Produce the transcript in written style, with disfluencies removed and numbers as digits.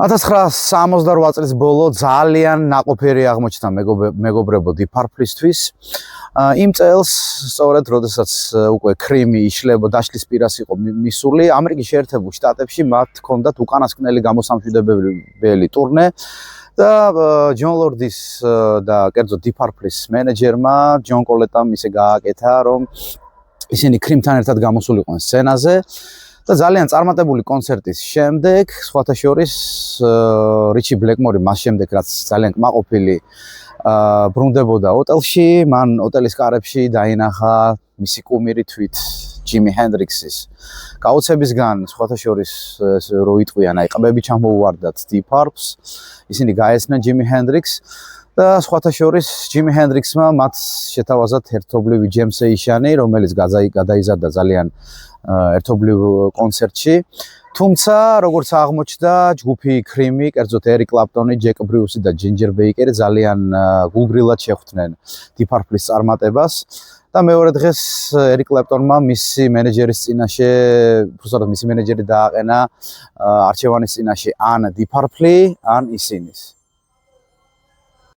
1968 წლის ბოლო ძალიან ნაყოფიერი აღმოჩნდა მეგობრებო Deep Purple-ისთვის. იმ წელს, სწორედ, როდესაც უკვე ქრიმი დაშლის პირას იყო მისული, ამერიკის შეერთებულ შტატებში მათ ჰქონდათ უკანასკნელი გამოსამშვიდებელი ტურნე და ჯონ ლორდის და კერძოდ Deep Purple-ის მენეჯერმა ჯონ კოლეტამ ისე გააკეთა, რომ ისინი ქრიმთან ერთად გამოსულიყვნენ სცენაზე. და ძალიან წარმატებული კონცერტის შემდეგ, სხვათა შორის რიჩი ბლეკმორი მას შემდეგ, რაც ძალიან კმაყოფილი ბრუნდებოდა ოტელში, მან ოტელის კარებში დაინახა მისი კუმირი თვით ჯიმი ჰენდრიქსის. გაუცებისგან, სხვათა შორის რო იტყვიან, აი ყბები ჩამოუვარდათ Deep Purple-ს, ისინი გაეცნენ ჯიმი ჰენდრიქსს და სხვათა შორის ჯიმი ჰენდრიქსმა მათ შეთავაზა ერთობლივი ჯემ სეიშანი, რომელიც გადაიზარდა ძალიან ერთობლივ კონცერტში. თუმცა, როგორც აღმოჩნდა, ჯგუფი ქრიმი, კერძოდ ერი კლაპტონი, ჯეკ ბრიუსი და ჯინჯერ ბეიკერი ძალიან გულგრილად შეხვდნენ Deep Purple-ის წარმატებას. და მეორე დღეს ერი კლაპტონმა მისი მენეჯერის წინაშე, უბრალოდ მისი მენეჯერი დააყენა არჩევანის წინაშე ან Deep Purple, ან ისინის.